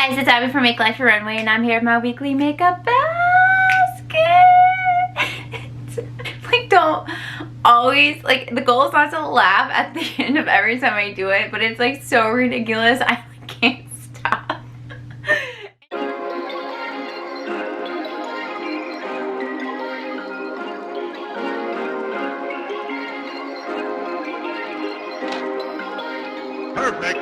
guys, it's Abby from Make Life Your Runway, and I'm here with my weekly makeup basket. Like, don't always, like, the goal is not to laugh at the end of every time I do it, but it's like so ridiculous. I can't stop. Perfect.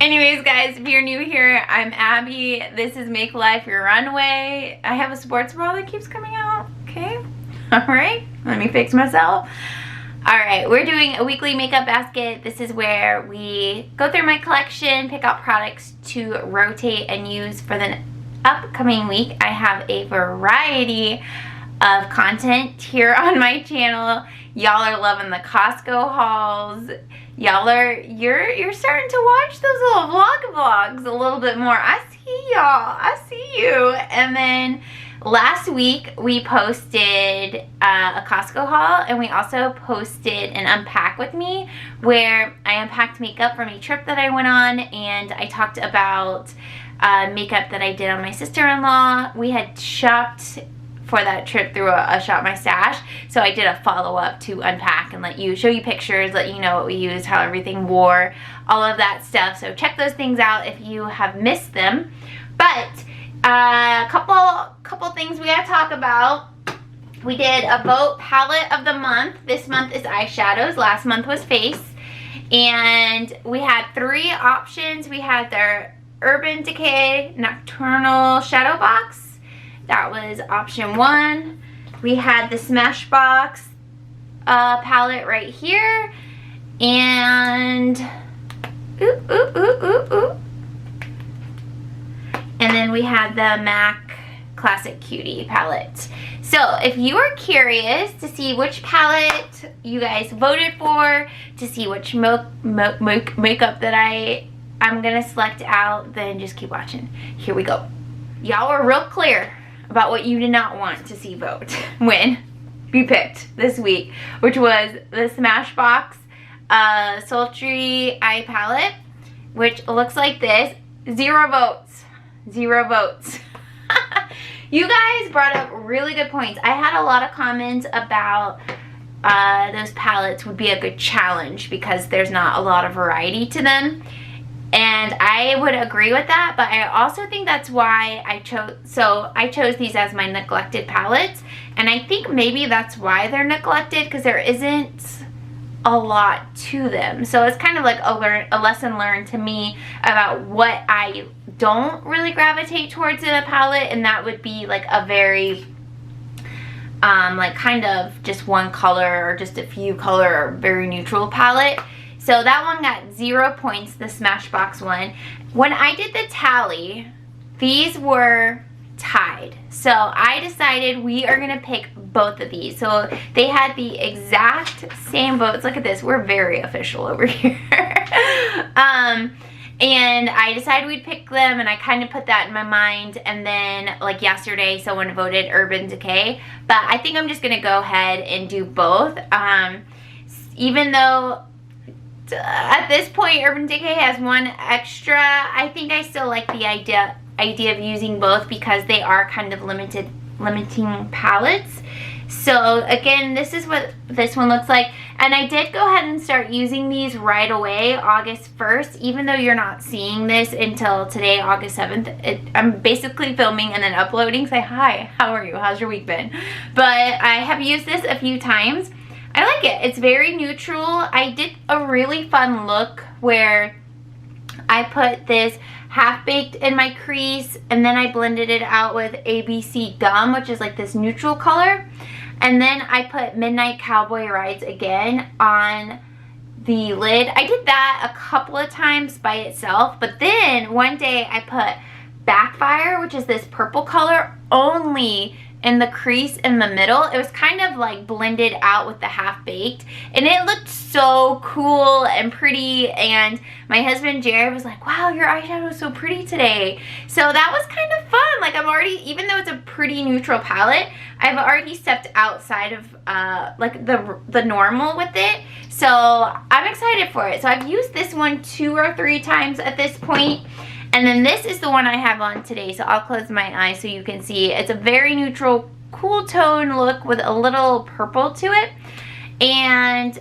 Anyways, guys, if you're new here, I'm Abby. This is Make Life Your Runway. I have a sports bra that keeps coming out. Okay. All right. Let me fix myself. All right. We're doing a weekly makeup basket. This is where we go through my collection, pick out products to rotate and use for the upcoming week. I have a variety of content here on my channel. Y'all are loving the Costco hauls. You're starting to watch those little vlogs a little bit more. I see y'all. I see you. And then last week we posted a Costco haul, and we also posted an unpack with me where I unpacked makeup from a trip that I went on, and I talked about makeup that I did on my sister-in-law. We had shopped for that trip through a Shop My Stash, so I did a follow-up to unpack and show you pictures, let you know what we used, how everything wore, all of that stuff. So check those things out if you have missed them. But a couple things we gotta talk about. We did a vote palette of the month. This month is eyeshadows, last month was face, and we had 3 options. We had their Urban Decay Nocturnal Shadow Box. That was option 1. We had the Smashbox palette right here, and and then we had the MAC Classic Cutie palette. So if you are curious to see which palette you guys voted for, to see which makeup that I'm gonna select out, then just keep watching. Here we go. Y'all were real clear about what you did not want to see vote when you picked this week, which was the Smashbox Sultry Eye Palette, which looks like this. 0 votes. 0 votes. You guys brought up really good points. I had a lot of comments about those palettes would be a good challenge because there's not a lot of variety to them. And I would agree with that, but I also think that's why I chose these as my neglected palettes, and I think maybe that's why they're neglected, because there isn't a lot to them. So it's kind of like a lesson learned to me about what I don't really gravitate towards in a palette, and that would be like a very like kind of just one color or just a few color or very neutral palette. So that one got 0 points, the Smashbox one. When I did the tally, these were tied. So I decided we are gonna pick both of these. So they had the exact same votes. Look at this, we're very official over here. And I decided we'd pick them, and I kind of put that in my mind. And then like yesterday, someone voted Urban Decay. But I think I'm just gonna go ahead and do both. Even though at this point Urban Decay has 1 extra, I think I still like the idea of using both because they are kind of limiting palettes. So again, this is what this one looks like, and I did go ahead and start using these right away, August 1st, even though you're not seeing this until today, August 7th. I'm basically filming and then uploading. Say hi, how are you, how's your week been? But I have used this a few times. I like it. It's very neutral. I did a really fun look where I put this half-baked in my crease, and then I blended it out with ABC Gum, which is like this neutral color. And then I put Midnight Cowboy Rides again on the lid. I did that a couple of times by itself, but then one day I put Backfire, which is this purple color, only in the crease in the middle. It was kind of like blended out with the half baked, and it looked so cool and pretty. And my husband Jared was like, wow, your eyeshadow is so pretty today. So that was kind of fun. Like, I'm already, even though it's a pretty neutral palette, I've already stepped outside of like the normal with it. So I'm excited for it. So I've used this one 2 or 3 times at this point. And then this is the one I have on today. So I'll close my eyes so you can see. It's a very neutral, cool tone look with a little purple to it. And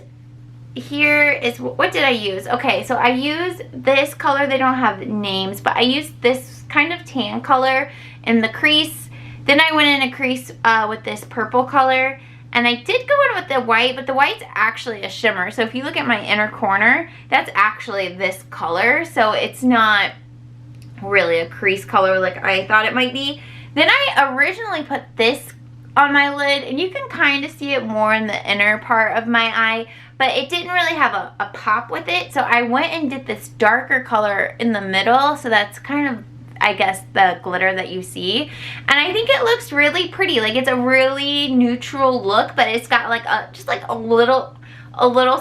here is, what did I use? Okay, so I use this color. They don't have names, but I used this kind of tan color in the crease. Then I went in a crease with this purple color. And I did go in with the white, but the white's actually a shimmer. So if you look at my inner corner, that's actually this color. So it's not really a crease color like I thought it might be. Then I originally put this on my lid, and you can kind of see it more in the inner part of my eye, but it didn't really have a pop with it. So I went and did this darker color in the middle. So that's kind of, I guess, the glitter that you see. And I think it looks really pretty. Like, it's a really neutral look, but it's got like just like a little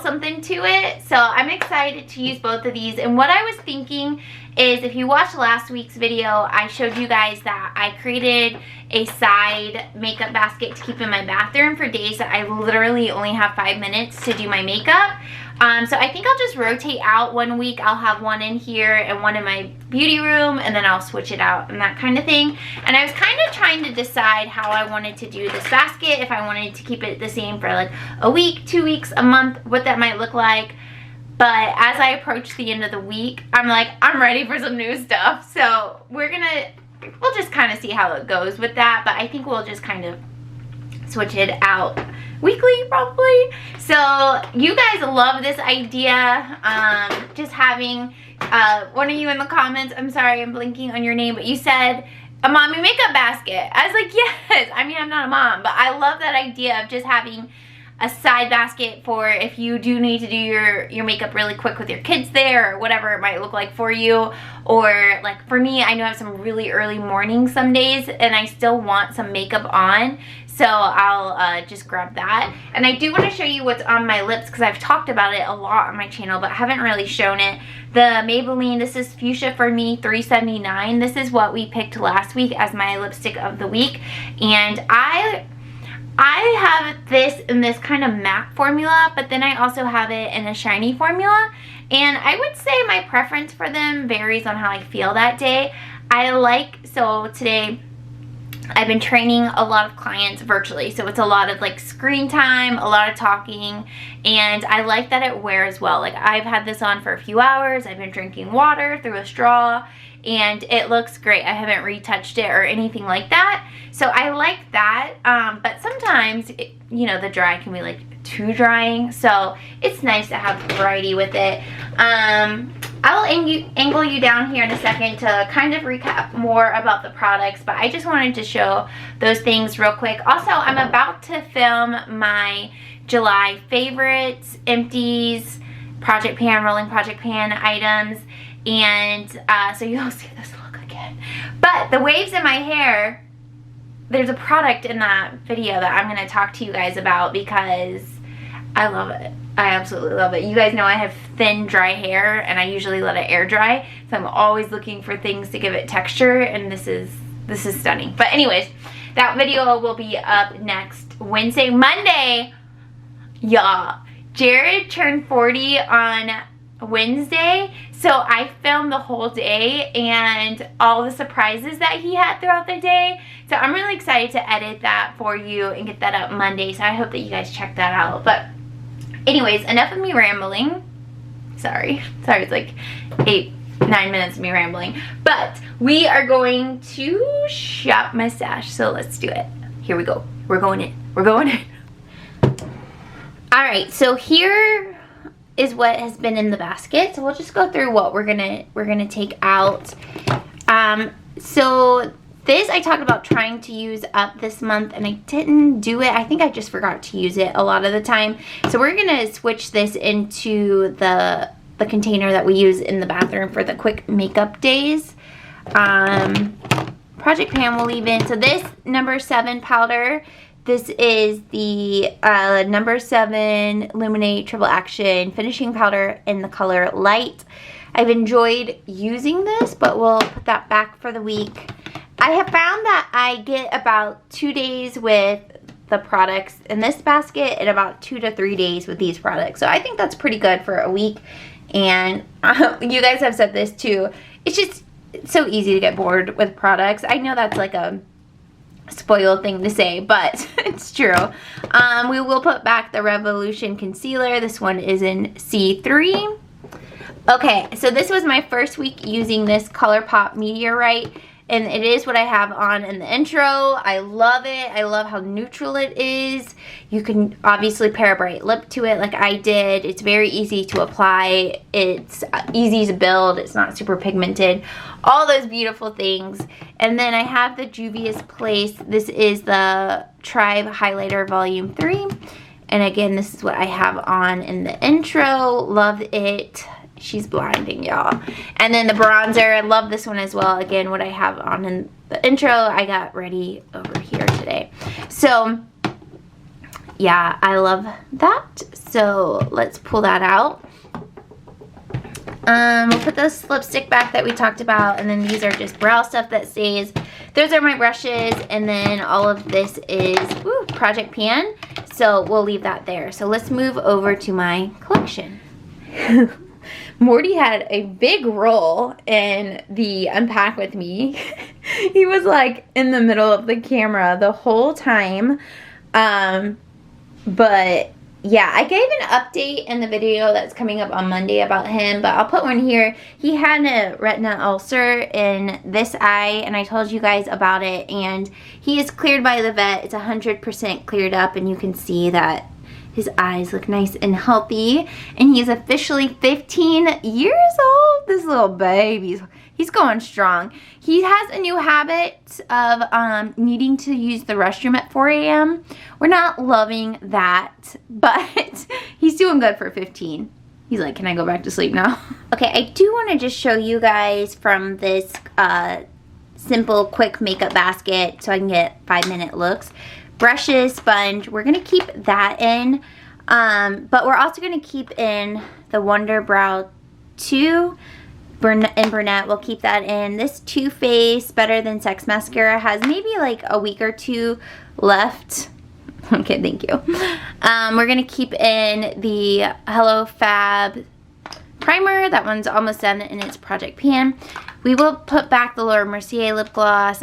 something to it. So I'm excited to use both of these. And what I was thinking is, if you watched last week's video, I showed you guys that I created a side makeup basket to keep in my bathroom for days that I literally only have 5 minutes to do my makeup. So I think I'll just rotate out. 1 week I'll have one in here and one in my beauty room, and then I'll switch it out and that kind of thing. And I was kind of trying to decide how I wanted to do this basket, if I wanted to keep it the same for like a week, 2 weeks, a month, what that might look like. But as I approach the end of the week, I'm like, I'm ready for some new stuff. So we'll just kind of see how it goes with that. But I think we'll just kind of switch it out weekly probably. So you guys love this idea. Just having one of you in the comments, I'm sorry I'm blinking on your name, but you said a mommy makeup basket. I was like, yes. I mean, I'm not a mom, but I love that idea of just having a side basket for if you do need to do your makeup really quick with your kids there, or whatever it might look like for you. Or like for me, I know I have some really early mornings some days and I still want some makeup on, so I'll just grab that. And I do want to show you what's on my lips, because I've talked about it a lot on my channel but haven't really shown it. The Maybelline, this is Fuchsia for Me 379. This is what we picked last week as my lipstick of the week, and I have this in this kind of matte formula, but then I also have it in a shiny formula. And I would say my preference for them varies on how I feel that day. So today I've been training a lot of clients virtually, so it's a lot of like screen time, a lot of talking, and I like that it wears well. Like, I've had this on for a few hours, I've been drinking water through a straw, and it looks great. I haven't retouched it or anything like that, so I like that. But sometimes, you know, the dry can be like too drying, so it's nice to have variety with it. I'll angle you down here in a second to kind of recap more about the products, but I just wanted to show those things real quick. Also, I'm about to film my July favorites, empties, project pan, rolling project pan items, and so you'll see this look again. But the waves in my hair, there's a product in that video that I'm going to talk to you guys about because I love it. I absolutely love it. You guys know I have thin, dry hair, and I usually let it air dry, so I'm always looking for things to give it texture, and this is stunning. But anyways, that video will be up next Wednesday. Monday, y'all, Jared turned 40 on Wednesday, so I filmed the whole day and all the surprises that he had throughout the day. So I'm really excited to edit that for you and get that up Monday, so I hope that you guys check that out. But anyways, enough of me rambling. Sorry, it's like 8-9 minutes of me rambling. But we are going to shop my stash, so let's do it. Here we go. We're going in. Alright, so here is what has been in the basket. So we'll just go through what we're gonna take out. So this I talked about trying to use up this month, and I didn't do it. I think I just forgot to use it a lot of the time. So we're gonna switch this into the container that we use in the bathroom for the quick makeup days. Project Pan we'll leave in. So this number 7 powder, this is the number 7 Luminate Triple Action Finishing Powder in the color Light. I've enjoyed using this, but we'll put that back for the week. I have found that I get about 2 days with the products in this basket and about 2 to 3 days with these products. So I think that's pretty good for a week. And you guys have said this too. It's just so easy to get bored with products. I know that's like a spoiled thing to say, but it's true. We will put back the Revolution Concealer. This one is in C3. Okay, so this was my first week using this ColourPop Meteorite. And it is what I have on in the intro. I love it. I love how neutral it is. You can obviously pair a bright lip to it like I did. It's very easy to apply. It's easy to build. It's not super pigmented. All those beautiful things. And then I have the Juvia's Place. This is the Tribe Highlighter Volume 3. And again, this is what I have on in the intro. Love it. She's blinding, y'all. And then the bronzer, I love this one as well. Again, what I have on in the intro, I got ready over here today. So, yeah, I love that. So, let's pull that out. We'll put this lipstick back that we talked about, and then these are just brow stuff that stays. Those are my brushes, and then all of this is Project Pan. So, we'll leave that there. So, let's move over to my collection. Morty had a big role in the unpack with me. He was like in the middle of the camera the whole time. But yeah, I gave an update in the video that's coming up on Monday about him, but I'll put one here. He had a retina ulcer in this eye, and I told you guys about it, and he is cleared by the vet. It's 100% cleared up, and you can see that his eyes look nice and healthy. And he's officially 15 years old. This little baby. He's going strong. He has a new habit of needing to use the restroom at 4 a.m. We're not loving that, but he's doing good for 15. He's like, can I go back to sleep now? Okay, I do want to just show you guys from this simple, quick makeup basket so I can get 5-minute looks. Brushes, sponge, we're going to keep that in, but we're also going to keep in the Wonder Brow 2 in Brunette. We'll keep that in. This Too Faced Better Than Sex mascara has maybe like a week or 2 left. Okay, thank you. We're going to keep in the Hello Fab primer. That one's almost done in its Project Pan. We will put back the Laura Mercier lip gloss.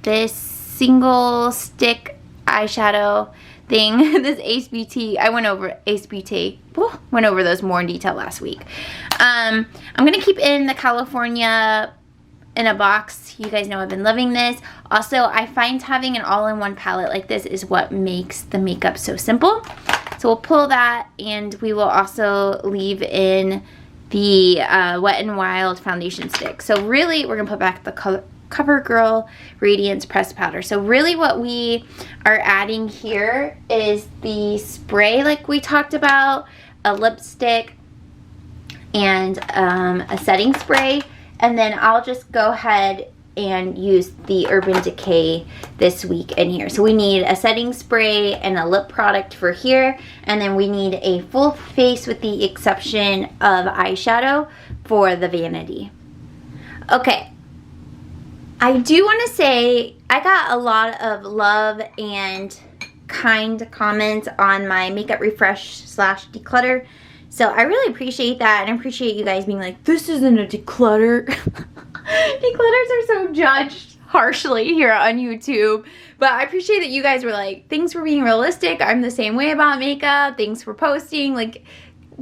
This single stick eyeshadow thing, this Ace Beauty, I went over Ace Beauty, went over those more in detail last week. I'm gonna keep in the California in a box. You guys know I've been loving this. Also, I find having an all-in-one palette like this is what makes the makeup so simple. So we'll pull that, and we will also leave in the Wet n Wild foundation stick. So really, we're gonna put back the CoverGirl Radiance Pressed Powder. So really what we are adding here is the spray like we talked about, a lipstick, and a setting spray. And then I'll just go ahead and use the Urban Decay this week in here. So we need a setting spray and a lip product for here. And then we need a full face with the exception of eyeshadow for the Vanity. Okay. I do want to say I got a lot of love and kind comments on my makeup refresh / declutter. So I really appreciate that, and I appreciate you guys being like, this isn't a declutter. Declutters are so judged harshly here on YouTube. But I appreciate that you guys were like, thanks for being realistic. I'm the same way about makeup. Thanks for posting. Like,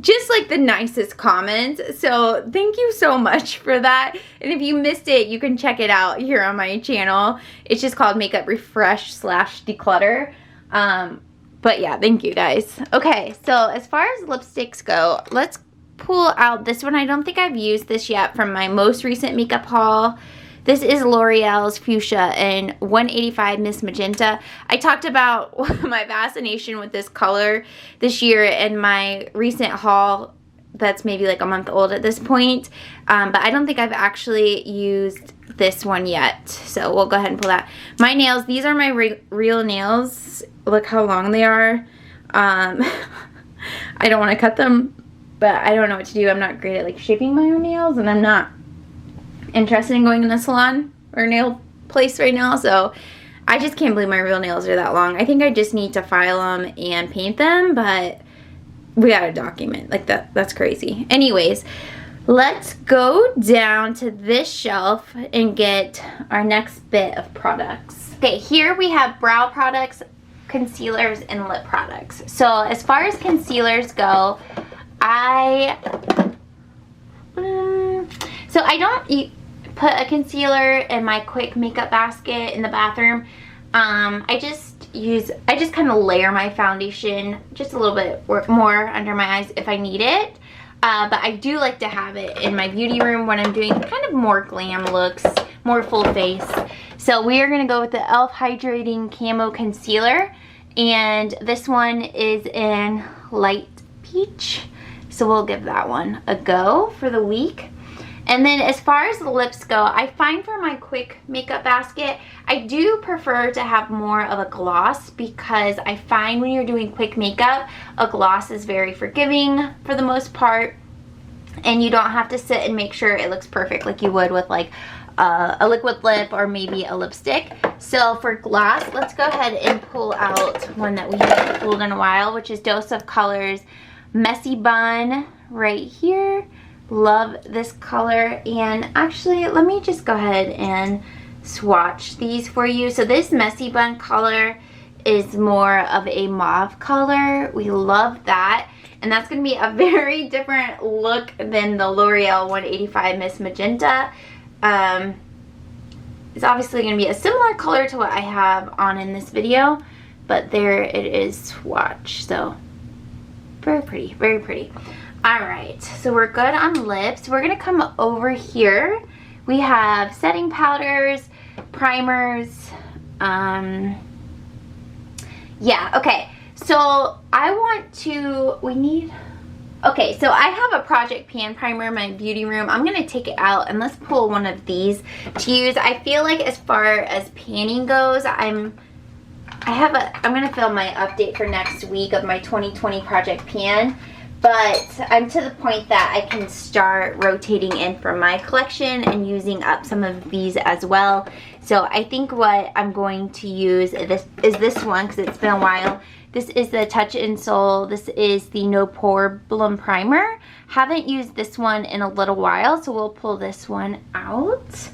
just like the nicest comments. So thank you so much for that. And if you missed it, you can check it out here on my channel. It's just called Makeup Refresh / Declutter. But yeah, thank you guys. Okay, so as far as lipsticks go, let's pull out this one. I don't think I've used this yet from my most recent makeup haul. This is L'Oreal's Fuchsia in 185 Miss Magenta. I talked about my fascination with this color this year in my recent haul that's maybe like a month old at this point. But I don't think I've actually used this one yet. So we'll go ahead and pull that. My nails, these are my real nails. Look how long they are. I don't want to cut them, but I don't know what to do. I'm not great at like shaping my own nails, and I'm not interested in going in a salon or nail place right now, so I just can't believe my real nails are that long. I think I just need to file them and paint them, but we gotta document like that. That's crazy. Anyways, let's go down to this shelf and get our next bit of products. Okay, here we have brow products, concealers, and lip products. So as far as concealers go, I don't put a concealer in my quick makeup basket in the bathroom. I just kind of layer my foundation just a little bit more under my eyes if I need it. But I do like to have it in my beauty room when I'm doing kind of more glam looks, more full face. So we are going to go with the e.l.f. Hydrating Camo Concealer. And this one is in light peach. So we'll give that one a go for the week. And then as far as the lips go, I find for my quick makeup basket, I do prefer to have more of a gloss, because I find when you're doing quick makeup, a gloss is very forgiving for the most part, and you don't have to sit and make sure it looks perfect like you would with like a liquid lip or maybe a lipstick. So for gloss, let's go ahead and pull out one that we haven't pulled in a while, which is Dose of Colors Messy Bun right here. Love this color. And actually, let me just go ahead and swatch these for you. So this Messy Bun color is more of a mauve color. We love that. And that's going to be a very different look than the L'Oreal 185 Miss Magenta. It's obviously going to be a similar color to what I have on in this video, but there it is swatch. So very pretty, very pretty. Alright, so we're good on lips. We're going to come over here. We have setting powders, primers. Yeah, okay. So I want to, okay, so I have a Project Pan primer in my beauty room. I'm going to take it out and let's pull one of these to use. I feel like as far as panning goes, I'm going to film my update for next week of my 2020 Project Pan. But I'm to the point that I can start rotating in from my collection and using up some of these as well. So I think what I'm going to use is this one, because it's been a while. This is the Touch in Sol. This is the No Problem Primer. Haven't used this one in a little while, so we'll pull this one out.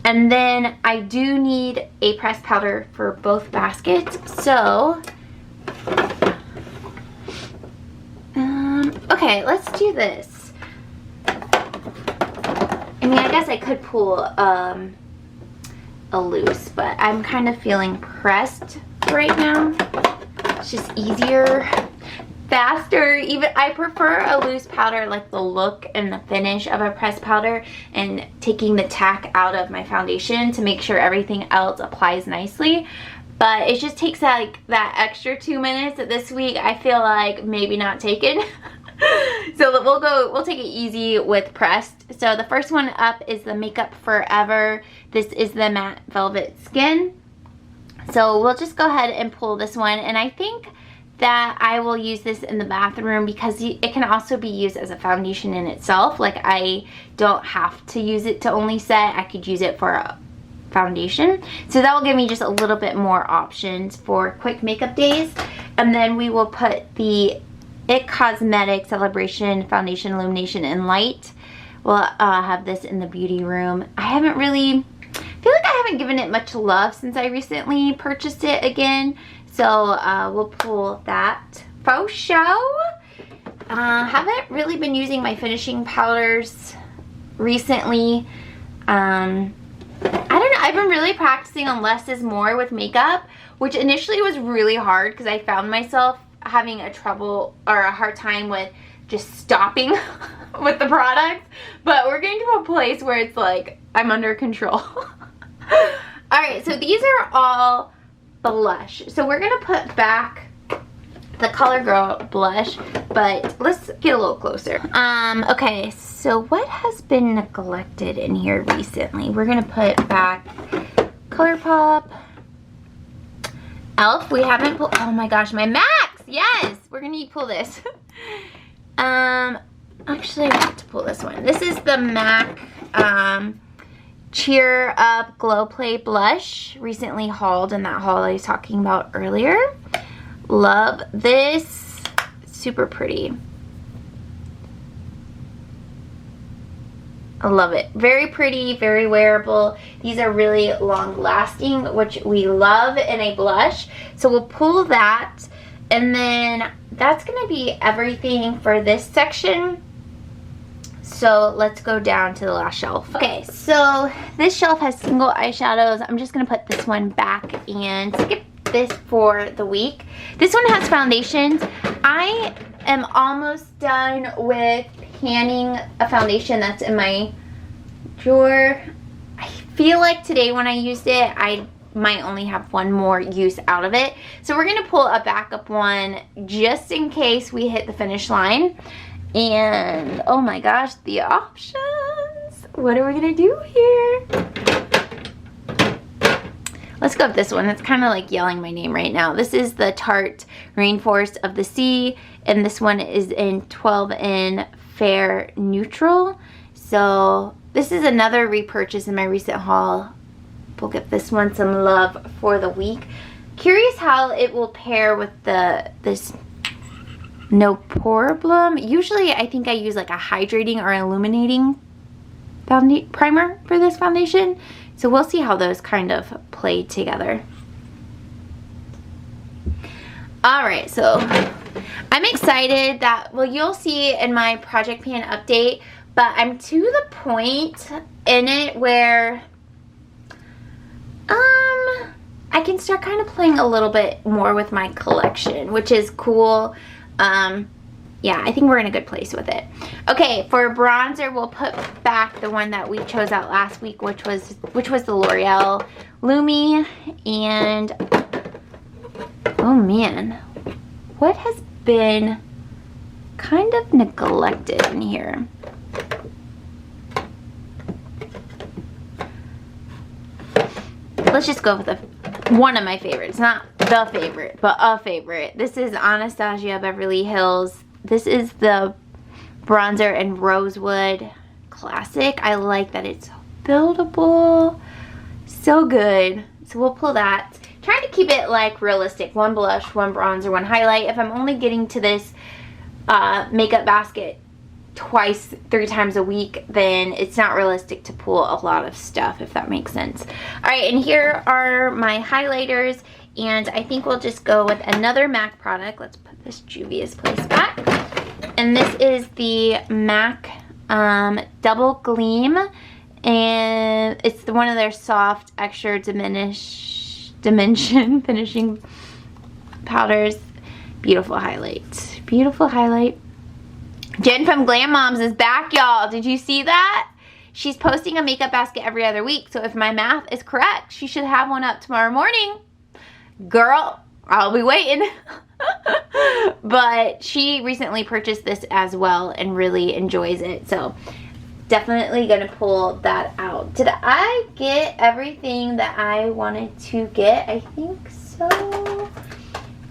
And then I do need a pressed powder for both baskets. So okay, let's do this. I mean, I guess I could pull a loose, but I'm kind of feeling pressed right now. It's just easier, faster. Even I prefer a loose powder, like the look and the finish of a pressed powder, and taking the tack out of my foundation to make sure everything else applies nicely. But it just takes like that extra 2 minutes that this week I feel like maybe not taken. So we'll take it easy with pressed. So the first one up is the Makeup Forever. This is the Matte Velvet Skin. So we'll just go ahead and pull this one, and I think that I will use this in the bathroom because it can also be used as a foundation in itself. Like, I don't have to use it to only set. I could use it for a foundation. So that will give me just a little bit more options for quick makeup days. And then we will put the IT Cosmetics Celebration Foundation Illumination and Light. We'll have this in the beauty room. I feel like I haven't given it much love since I recently purchased it again. So we'll pull that faux show. Haven't really been using my finishing powders recently. I don't know, I've been really practicing on less is more with makeup, which initially was really hard because I found myself having a hard time with just stopping with the product. But we're getting to a place where it's like I'm under control. Alright, so these are all blush. So we're going to put back the CoverGirl blush, but let's get a little closer. Okay, so what has been neglected in here recently? We're gonna put back ColourPop. e.l.f. we haven't pulled, oh my gosh, my Max, yes, we're gonna pull this. Actually I want to pull this one. This is the MAC Cheer Up Glow Play Blush, recently hauled in that haul I was talking about earlier. Love this, super pretty. I love it. Very pretty, very wearable. These are really long lasting, which we love in a blush. So we'll pull that, and then that's gonna be everything for this section. So let's go down to the last shelf. Okay, so this shelf has single eyeshadows. I'm just gonna put this one back and skip this for the week. This one has foundations. I am almost done with panning a foundation that's in my drawer. I feel like today when I used it, I might only have one more use out of it. So we're gonna pull a backup one just in case we hit the finish line. And oh my gosh, the options. What are we gonna do here? Let's go with this one. It's kind of like yelling my name right now. This is the Tarte Rainforest of the Sea, and this one is in 12N Fair Neutral. So this is another repurchase in my recent haul. We'll give this one some love for the week. Curious how it will pair with this No Problem. Usually I think I use like a hydrating or illuminating primer for this foundation. So we'll see how those kind of play together. All right, so I'm excited that, well, you'll see in my project pan update, but I'm to the point in it where I can start kind of playing a little bit more with my collection, which is cool. Yeah, I think we're in a good place with it. Okay, for bronzer, we'll put back the one that we chose out last week, which was the L'Oreal Lumi. And oh man, what has been kind of neglected in here? Let's just go with one of my favorites, not the favorite, but a favorite. This is Anastasia Beverly Hills. This is the bronzer in Rosewood Classic. I like that it's buildable. So good. So we'll pull that. Trying to keep it like realistic. One blush, one bronzer, one highlight. If I'm only getting to this makeup basket twice, 3 times a week, then it's not realistic to pull a lot of stuff, if that makes sense. All right, and here are my highlighters. And I think we'll just go with another MAC product. Let's put this Juvia's Place back. And this is the MAC Double Gleam. And it's one of their soft, extra dimension finishing powders. Beautiful highlight. Beautiful highlight. Jen from Glam Moms is back, y'all. Did you see that? She's posting a makeup basket every other week. So if my math is correct, she should have one up tomorrow morning. Girl, I'll be waiting. But she recently purchased this as well and really enjoys it. So definitely gonna pull that out. Did I get everything that I wanted to get? I think so.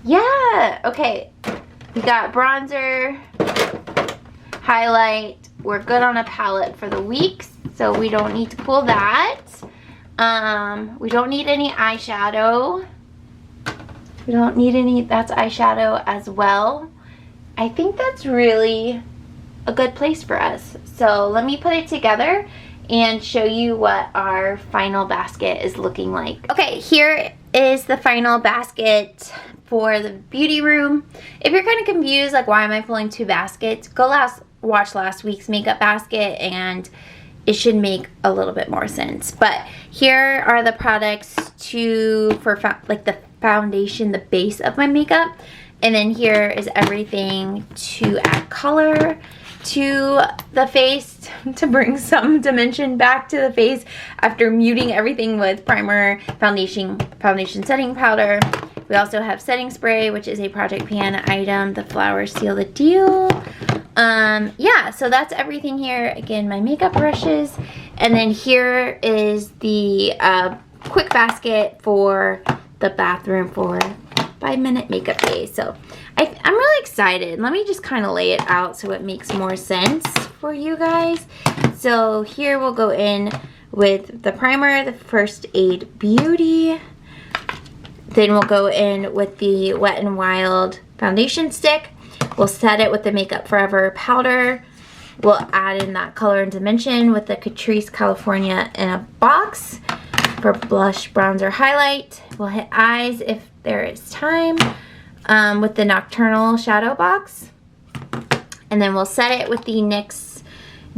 Yeah, okay. We got bronzer, highlight. We're good on a palette for the weeks, so we don't need to pull that. We don't need any eyeshadow. We don't need any, that's eyeshadow as well. I think that's really a good place for us. So let me put it together and show you what our final basket is looking like. Okay, here is the final basket for the beauty room. If you're kind of confused, like why am I pulling 2 baskets, go watch last week's makeup basket and it should make a little bit more sense. But here are the products for like the foundation, the base of my makeup. And then here is everything to add color to the face, to bring some dimension back to the face after muting everything with primer, foundation setting powder. We also have setting spray, which is a Project Pan item. The flowers seal the deal. Yeah, so that's everything here. Again, my makeup brushes. And then here is the quick basket for the bathroom for 5-minute makeup day. So I'm really excited. Let me just kind of lay it out so it makes more sense for you guys. So here we'll go in with the primer, the First Aid Beauty. Then we'll go in with the Wet n Wild foundation stick. We'll set it with the Makeup Forever powder. We'll add in that color and dimension with the Catrice California in a box for blush, bronzer, highlight. We'll hit eyes if there is time with the Nocturnal Shadow Box. And then we'll set it with the NYX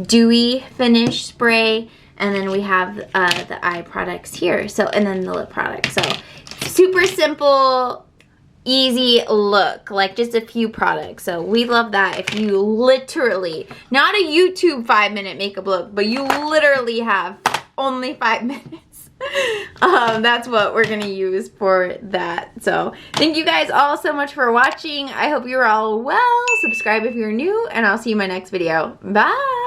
Dewy Finish Spray. And then we have the eye products here. So, and then the lip products. So, super simple, easy look, like just a few products. So we love that. If you literally, not a YouTube 5-minute makeup look, but you literally have only 5 minutes, that's what we're gonna use for that. So thank you guys all so much for watching. I hope you're all well. Subscribe if you're new, and I'll see you in my next video. Bye.